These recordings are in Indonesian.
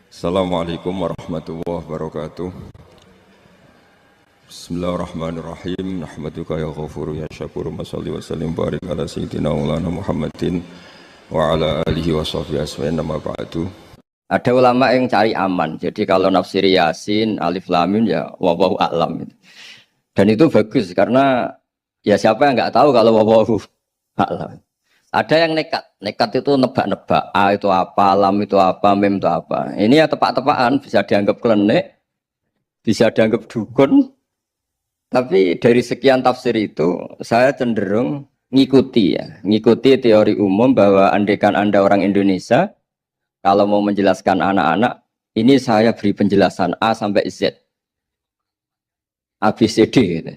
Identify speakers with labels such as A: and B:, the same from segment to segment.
A: Assalamualaikum warahmatullahi wabarakatuh. Bismillahirrahmanirrahim. Nahmaduka ya ghafuru ya syakuru. Masalli wa sallim barik ala sayyidina maulana Muhammadin wa ala alihi wa sahbihi asma'in nama ba'du.
B: Ada ulama yang cari aman. Jadi kalau nafsir Yasin, Alif Lam Mim ya wallahu a'lam. Dan itu bagus karena ya siapa yang nggak tahu kalau wallahu a'lam. Ada yang nekat itu nebak-nebak. A itu apa, lam itu apa, mim itu apa. Ini ya tepak-tepakan, bisa dianggap klenik, bisa dianggap dukun. Tapi dari sekian tafsir itu, saya cenderung ngikuti teori umum bahwa andaikan Anda orang Indonesia, kalau mau menjelaskan anak-anak, ini saya beri penjelasan A sampai Z. A, B, C, D gitu.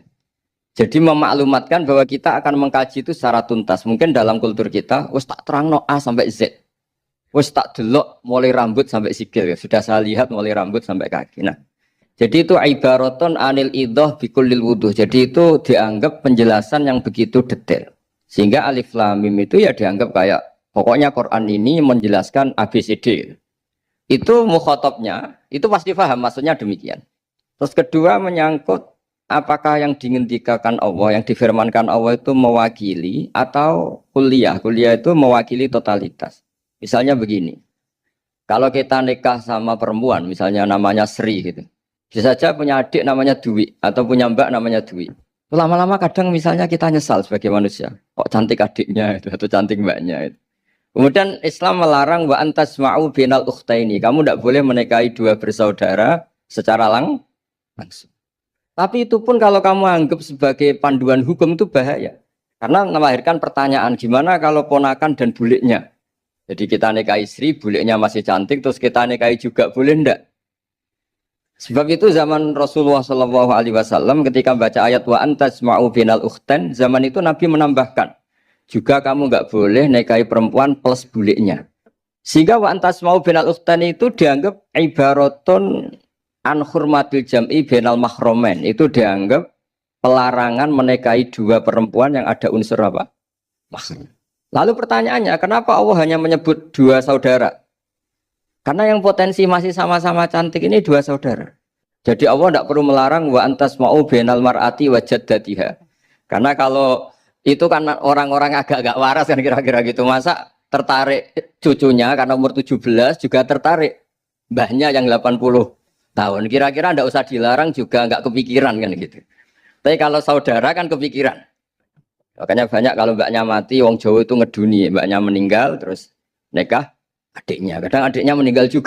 B: Jadi memaklumatkan bahwa kita akan mengkaji itu secara tuntas. Mungkin dalam kultur kita, wis tak terangno A sampai Z. Wis tak delok mulai rambut sampai sikil. Ya. Sudah saya lihat mulai rambut sampai kaki. Nah, jadi itu ibaratun anil idhah bikullil wuduh. Jadi itu dianggap penjelasan yang begitu detail. Sehingga Alif Lam Mim itu ya dianggap kayak pokoknya Quran ini menjelaskan ABCD. Itu mukhatabnya, itu pasti paham maksudnya demikian. Terus kedua menyangkut apakah yang diinginkan Allah, yang difirmankan Allah itu mewakili atau kuliah? Kuliah itu mewakili totalitas. Misalnya begini, kalau kita nikah sama perempuan, misalnya namanya Sri gitu, bisa saja punya adik namanya Dwi atau punya mbak namanya Dwi. Lama-lama kadang misalnya kita nyesal sebagai manusia, kok cantik adiknya itu atau cantik mbaknya itu. Kemudian Islam melarang wa antasma'u binal ukhtaini. Kamu tidak boleh menikahi dua bersaudara secara langsung. Tapi itu pun kalau kamu anggap sebagai panduan hukum itu bahaya. Karena melahirkan pertanyaan gimana kalau ponakan dan buliknya. Jadi kita nikahi istri, buliknya masih cantik, terus kita nikahi juga boleh enggak? Sebab itu zaman Rasulullah SAW ketika baca ayat wa antasma'u binal ukhtan, zaman itu Nabi menambahkan, juga kamu enggak boleh nikahi perempuan plus buliknya. Sehingga wa antasma'u binal ukhtan itu dianggap ibaratun an hurmatil jam'i bainal mahromen, itu dianggap pelarangan menikahi dua perempuan yang ada unsur apa? Mahram. Lalu pertanyaannya, kenapa Allah hanya menyebut dua saudara? Karena yang potensi masih sama-sama cantik ini dua saudara. Jadi Allah tidak perlu melarang wa antasma'u bainal mar'ati wa jaddatiha. Karena kalau itu kan orang-orang agak-agak waras kan kira-kira gitu, masa tertarik cucunya karena umur 17 juga tertarik mbahnya yang 80 tahun, kira-kira ndak usah dilarang juga nggak kepikiran kan gitu. Tapi kalau saudara kan kepikiran. Makanya banyak kalau mbaknya mati, wong Jawa itu ngeduni, mbaknya meninggal terus nikah adiknya. Kadang adiknya meninggal juga.